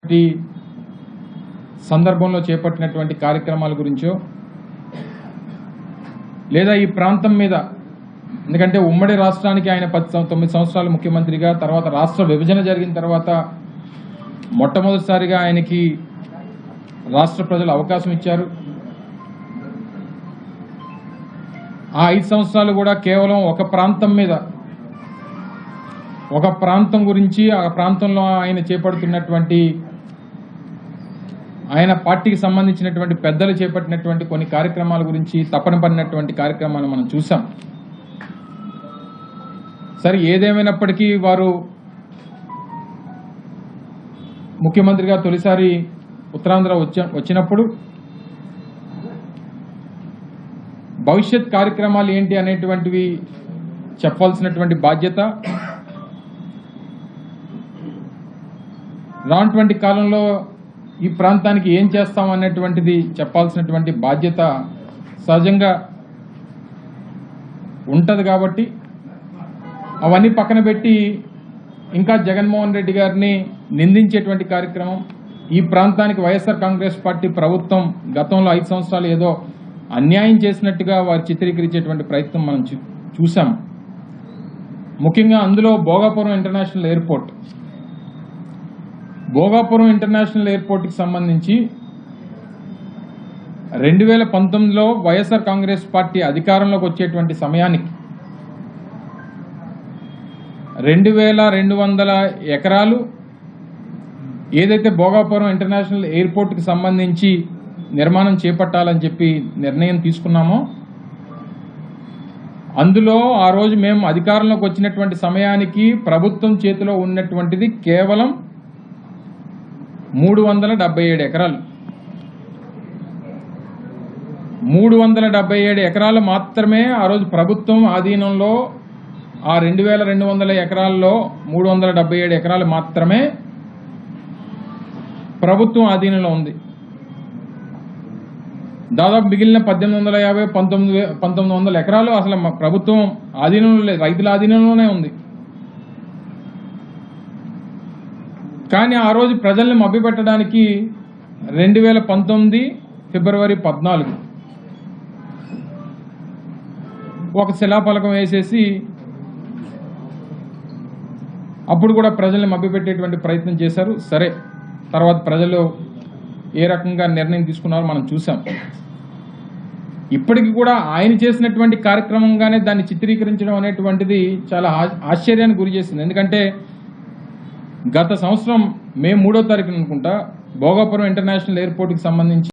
ఈ సందర్భంలో చేపట్టినటువంటి కార్యక్రమాల గురించో లేదా ఈ ప్రాంతం మీద, ఎందుకంటే ఉమ్మడి రాష్ట్రానికి ఆయన 9 సంవత్సరాలు ముఖ్యమంత్రిగా, తర్వాత రాష్ట్ర విభజన జరిగిన తర్వాత మొట్టమొదటిసారిగా ఆయనకి రాష్ట్ర ప్రజలు అవకాశం ఇచ్చారు. ఆ 5 సంవత్సరాలు కూడా కేవలం ఒక ప్రాంతం మీద, ఒక ప్రాంతం గురించి, ఆ ప్రాంతంలో ఆయన చేపడుతున్నటువంటి, ఆయన పార్టీకి సంబంధించినటువంటి పెద్దలు చేపట్టినటువంటి కొన్ని కార్యక్రమాల గురించి తపన పడినటువంటి కార్యక్రమాలను మనం చూసాం. సరే, ఏదేమైనప్పటికీ వారు ముఖ్యమంత్రిగా తొలిసారి ఉత్తరాంధ్ర వచ్చినప్పుడు భవిష్యత్ కార్యక్రమాలు ఏంటి అనేటువంటివి చెప్పాల్సినటువంటి బాధ్యత, రానటువంటి కాలంలో ఈ ప్రాంతానికి ఏం చేస్తాం అనేటువంటిది చెప్పాల్సినటువంటి బాధ్యత సహజంగా ఉంటుంది. కాబట్టి అవన్నీ పక్కన పెట్టి ఇంకా జగన్మోహన్ రెడ్డి గారిని నిందించేటువంటి కార్యక్రమం, ఈ ప్రాంతానికి వైఎస్ఆర్ కాంగ్రెస్ పార్టీ ప్రభుత్వం గతంలో 5 సంవత్సరాలు ఏదో అన్యాయం చేసినట్టుగా వారు చిత్రీకరించేటువంటి ప్రయత్నం మనం చూసాం. ముఖ్యంగా అందులో Bhogapuram international airport, Bhogapuram international ఎయిర్పోర్ట్కి సంబంధించి 2019లో వైఎస్ఆర్ కాంగ్రెస్ పార్టీ అధికారంలోకి వచ్చేటువంటి సమయానికి 2200 ఎకరాలు ఏదైతే భోగాపురం ఇంటర్నేషనల్ ఎయిర్పోర్ట్కి సంబంధించి నిర్మాణం చేపట్టాలని చెప్పి నిర్ణయం తీసుకున్నామో, అందులో ఆ రోజు మేము అధికారంలోకి వచ్చినటువంటి సమయానికి ప్రభుత్వం చేతిలో ఉన్నటువంటిది కేవలం 377 ఎకరాలు. 377 ఎకరాలు మాత్రమే ఆ రోజు ప్రభుత్వం ఆధీనంలో, ఆ 2200 ఎకరాల్లో 377 ఎకరాలు మాత్రమే ప్రభుత్వం ఆధీనంలో ఉంది. దాదాపు మిగిలిన 1850, 1900 ఎకరాలు అసలు ప్రభుత్వం ఆధీనంలో లేదు, రైతుల ఆధీనంలోనే ఉంది. కానీ ఆ రోజు ప్రజల్ని మభ్యపెట్టడానికి 2019 ఫిబ్రవరి 14 ఒక శిలాఫలకం వేసేసి అప్పుడు కూడా ప్రజల్ని మభ్యపెట్టేటువంటి ప్రయత్నం చేశారు. సరే, తర్వాత ప్రజలు ఏ రకంగా నిర్ణయం తీసుకున్నారో మనం చూసాం. ఇప్పటికి కూడా ఆయన చేసినటువంటి కార్యక్రమంగానే దాన్ని చిత్రీకరించడం అనేటువంటిది చాలా ఆశ్చర్యానికి గురి చేసింది. ఎందుకంటే గత సంవత్సరం మే 3వ తారీఖున అనుకుంటా భోగాపురం ఇంటర్నేషనల్ ఎయిర్పోర్ట్కి సంబంధించి